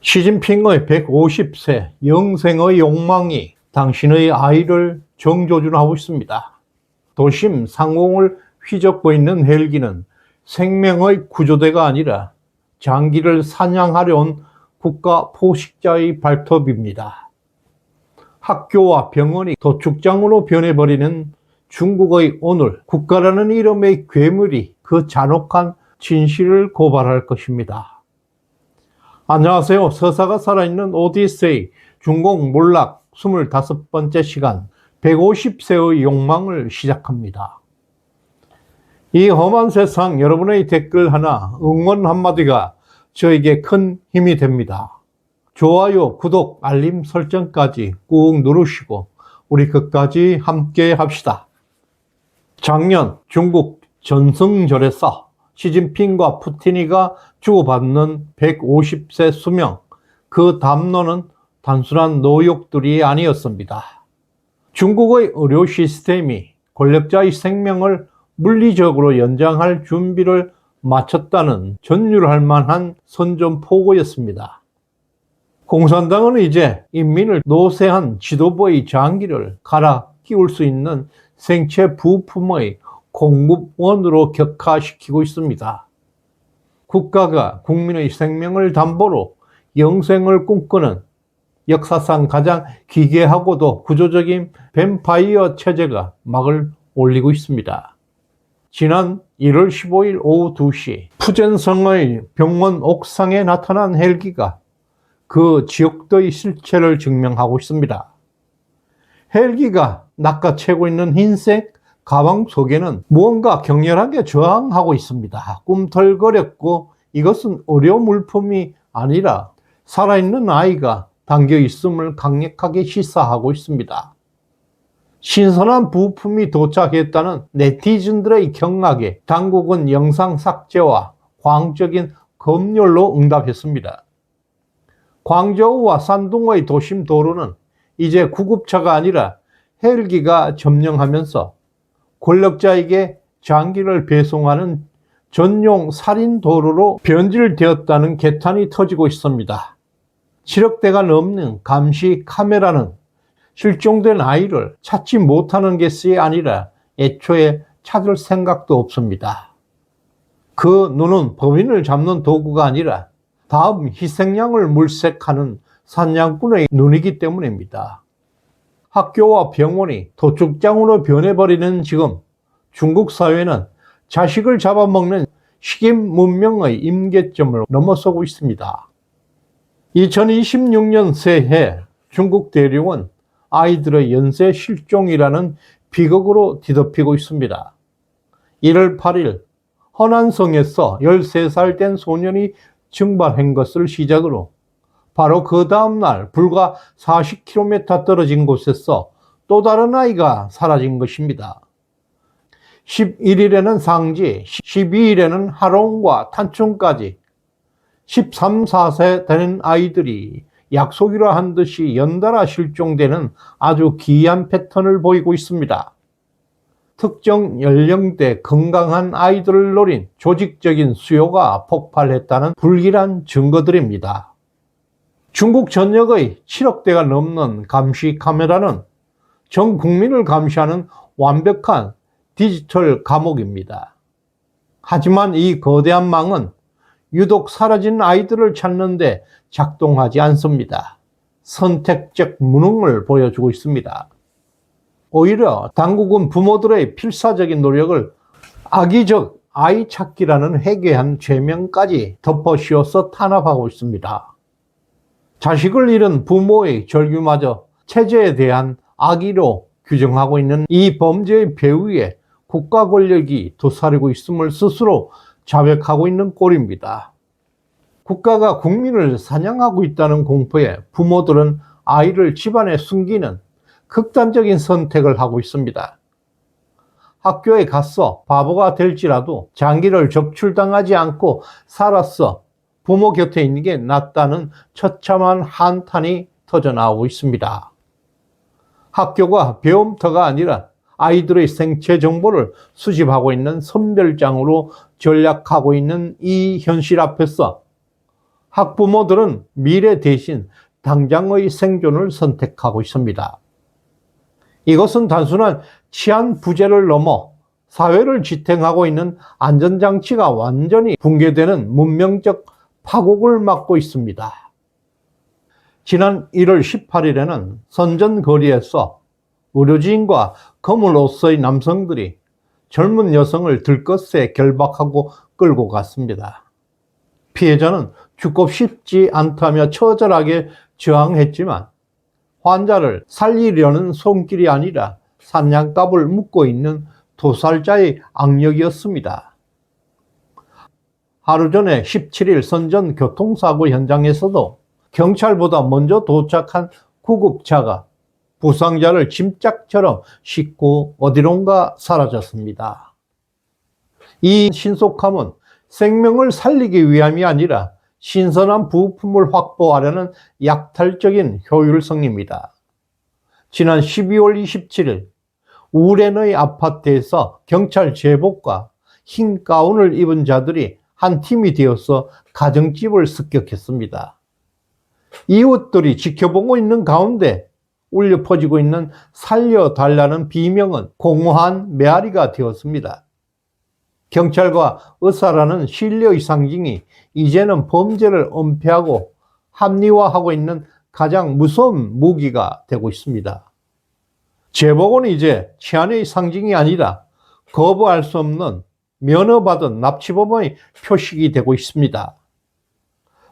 시진핑의 150세 영생의 욕망이 당신의 아이를 정조준하고 있습니다. 도심 상공을 휘젓고 있는 헬기는 생명의 구조대가 아니라 장기를 사냥하려 온 국가 포식자의 발톱입니다. 학교와 병원이 도축장으로 변해버리는 중국의 오늘, 국가라는 이름의 괴물이 그 잔혹한 진실을 고발할 것입니다. 안녕하세요. 서사가 살아있는 오디세이 중공 몰락 25번째 시간 150세의 욕망을 시작합니다. 이 험한 세상, 여러분의 댓글 하나, 응원 한마디가 저에게 큰 힘이 됩니다. 좋아요, 구독, 알림 설정까지 꾹 누르시고 우리 끝까지 함께 합시다. 작년 중국 전승절에서 시진핑과 푸틴이가 주고받는 150세 수명, 그 담론은 단순한 노역들이 아니었습니다. 중국의 의료 시스템이 권력자의 생명을 물리적으로 연장할 준비를 마쳤다는 전율할 만한 선전포고였습니다. 공산당은 이제 인민을 노쇠한 지도부의 장기를 갈아 끼울 수 있는 생체 부품의 공급원으로 격화시키고 있습니다. 국가가 국민의 생명을 담보로 영생을 꿈꾸는 역사상 가장 기괴하고도 구조적인 뱀파이어 체제가 막을 올리고 있습니다. 지난 1월 15일 오후 2시 푸젠성의 병원 옥상에 나타난 헬기가 그 지옥의 실체를 증명하고 있습니다. 헬기가 낚아채고 있는 흰색 가방 속에는 무언가 격렬하게 저항하고 있습니다. 꿈틀거렸고 이것은 의료 물품이 아니라 살아있는 아이가 담겨 있음을 강력하게 시사하고 있습니다. 신선한 부품이 도착했다는 네티즌들의 경악에 당국은 영상 삭제와 광적인 검열로 응답했습니다. 광저우와 산둥의 도심 도로는 이제 구급차가 아니라 헬기가 점령하면서 권력자에게 장기를 배송하는 전용 살인 도로로 변질되었다는 개탄이 터지고 있습니다. 7억 대가 넘는 감시 카메라는 실종된 아이를 찾지 못하는 것이 아니라 애초에 찾을 생각도 없습니다. 그 눈은 범인을 잡는 도구가 아니라 다음 희생양을 물색하는 사냥꾼의 눈이기 때문입니다. 학교와 병원이 도축장으로 변해버리는 지금 중국 사회는 자식을 잡아먹는 식인 문명의 임계점을 넘어서고 있습니다. 2026년 새해 중국 대륙은 아이들의 연쇄 실종이라는 비극으로 뒤덮이고 있습니다. 1월 8일 허난성에서 13살 된 소년이 증발한 것을 시작으로 바로 그 다음날 불과 40km 떨어진 곳에서 또 다른 아이가 사라진 것입니다. 11일에는 상지, 12일에는 하롱과 탄춘까지 13, 14세 되는 아이들이 약속이라 한 듯이 연달아 실종되는 아주 기이한 패턴을 보이고 있습니다. 특정 연령대 건강한 아이들을 노린 조직적인 수요가 폭발했다는 불길한 증거들입니다. 중국 전역의 7억 대가 넘는 감시 카메라는 전 국민을 감시하는 완벽한 디지털 감옥입니다. 하지만 이 거대한 망은 유독 사라진 아이들을 찾는데 작동하지 않습니다. 선택적 무능을 보여주고 있습니다. 오히려 당국은 부모들의 필사적인 노력을 악의적 아이 찾기라는 해괴한 죄명까지 덮어씌워서 탄압하고 있습니다. 자식을 잃은 부모의 절규마저 체제에 대한 악의로 규정하고 있는 이 범죄의 배후에 국가 권력이 도사리고 있음을 스스로 자백하고 있는 꼴입니다. 국가가 국민을 사냥하고 있다는 공포에 부모들은 아이를 집안에 숨기는 극단적인 선택을 하고 있습니다. 학교에 갔어 바보가 될지라도 장기를 적출당하지 않고 살았어 부모 곁에 있는 게 낫다는 처참한 한탄이 터져나오고 있습니다. 학교가 배움터가 아니라 아이들의 생체 정보를 수집하고 있는 선별장으로 전락하고 있는 이 현실 앞에서 학부모들은 미래 대신 당장의 생존을 선택하고 있습니다. 이것은 단순한 치안 부재를 넘어 사회를 지탱하고 있는 안전장치가 완전히 붕괴되는 문명적 파국을 맞고 있습니다. 지난 1월 18일에는 선전거리에서 의료진과 검은 옷의 남성들이 젊은 여성을 들것에 결박하고 끌고 갔습니다. 피해자는 죽고 싶지 않다며 처절하게 저항했지만 환자를 살리려는 손길이 아니라 사냥감을 묶고 있는 도살자의 악력이었습니다. 하루 전에 17일 선전 교통사고 현장에서도 경찰보다 먼저 도착한 구급차가 부상자를 짐짝처럼 싣고 어디론가 사라졌습니다. 이 신속함은 생명을 살리기 위함이 아니라 신선한 부품을 확보하려는 약탈적인 효율성입니다. 지난 12월 27일 우렌의 아파트에서 경찰 제복과 흰 가운을 입은 자들이 한 팀이 되어서 가정집을 습격했습니다. 이웃들이 지켜보고 있는 가운데 울려 퍼지고 있는 살려달라는 비명은 공허한 메아리가 되었습니다. 경찰과 의사라는 신뢰의 상징이 이제는 범죄를 은폐하고 합리화하고 있는 가장 무서운 무기가 되고 있습니다. 제복은 이제 치안의 상징이 아니라 거부할 수 없는 면허받은 납치범의 표식이 되고 있습니다.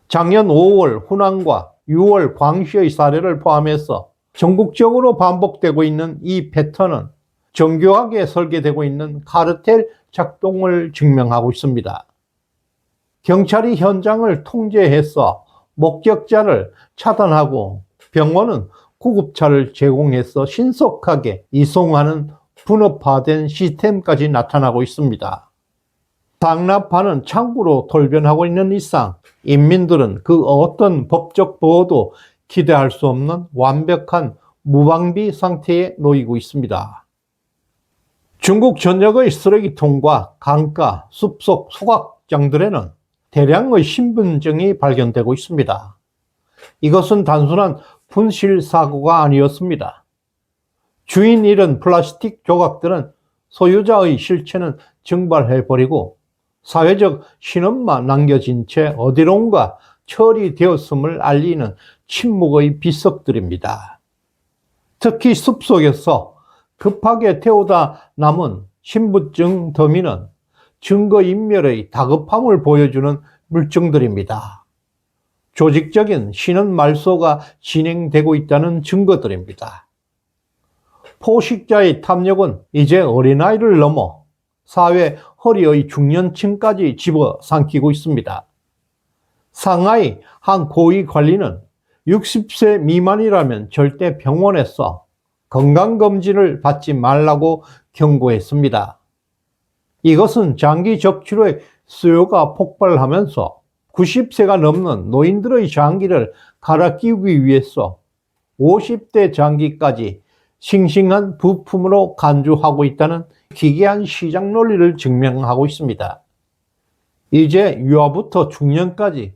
작년 5월 후난과 6월 광시의 사례를 포함해서 전국적으로 반복되고 있는 이 패턴은 정교하게 설계되고 있는 카르텔 작동을 증명하고 있습니다. 경찰이 현장을 통제해서 목격자를 차단하고 병원은 구급차를 제공해서 신속하게 이송하는 분업화된 시스템까지 나타나고 있습니다. 상납하는 창구로 돌변하고 있는 이상 인민들은 그 어떤 법적 보호도 기대할 수 없는 완벽한 무방비 상태에 놓이고 있습니다. 중국 전역의 쓰레기통과 강가, 숲속 소각장들에는 대량의 신분증이 발견되고 있습니다. 이것은 단순한 분실 사고가 아니었습니다. 주인 잃은 플라스틱 조각들은 소유자의 실체는 증발해버리고 사회적 신원만 남겨진 채 어디론가 처리되었음을 알리는 침묵의 비석들입니다. 특히 숲속에서 급하게 태우다 남은 신분증 더미는 증거인멸의 다급함을 보여주는 물증들입니다. 조직적인 신원 말소가 진행되고 있다는 증거들입니다. 포식자의 탐욕은 이제 어린아이를 넘어 사회 허리의 중년층까지 집어삼키고 있습니다. 상하이 한 고위 관리는 60세 미만이라면 절대 병원에서 건강검진을 받지 말라고 경고했습니다. 이것은 장기 적출의 수요가 폭발하면서 90세가 넘는 노인들의 장기를 갈아 끼우기 위해서 50대 장기까지 싱싱한 부품으로 간주하고 있다는 기괴한 시장 논리를 증명하고 있습니다. 이제 유아부터 중년까지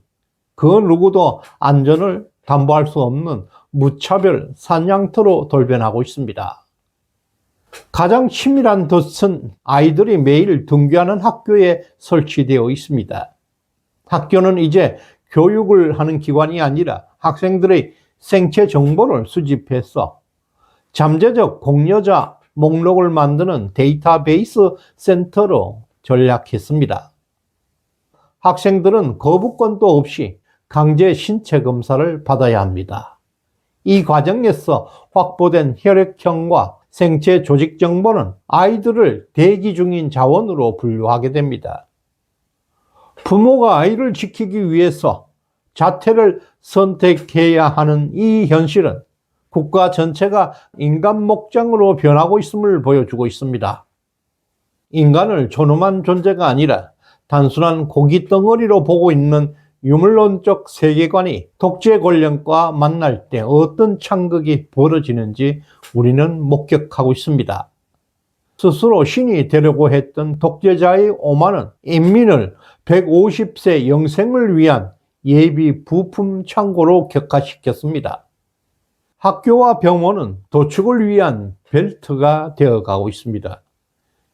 그 누구도 안전을 담보할 수 없는 무차별 사냥터로 돌변하고 있습니다. 가장 치밀한 덫은 아이들이 매일 등교하는 학교에 설치되어 있습니다. 학교는 이제 교육을 하는 기관이 아니라 학생들의 생체 정보를 수집해서 잠재적 공여자 목록을 만드는 데이터베이스 센터로 전락했습니다. 학생들은 거부권도 없이 강제 신체 검사를 받아야 합니다. 이 과정에서 확보된 혈액형과 생체 조직 정보는 아이들을 대기 중인 자원으로 분류하게 됩니다. 부모가 아이를 지키기 위해서 자퇴를 선택해야 하는 이 현실은 국가 전체가 인간 목장으로 변하고 있음을 보여주고 있습니다. 인간을 존엄한 존재가 아니라 단순한 고기 덩어리로 보고 있는 유물론적 세계관이 독재 권력과 만날 때 어떤 창극이 벌어지는지 우리는 목격하고 있습니다. 스스로 신이 되려고 했던 독재자의 오만은 인민을 150세 영생을 위한 예비 부품 창고로 격화시켰습니다. 학교와 병원은 도축을 위한 벨트가 되어가고 있습니다.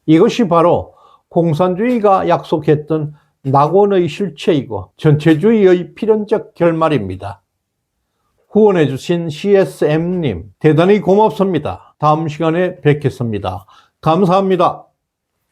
이것이 바로 공산주의가 약속했던 낙원의 실체이고 전체주의의 필연적 결말입니다. 후원해주신 CSM님 대단히 고맙습니다. 다음 시간에 뵙겠습니다. 감사합니다.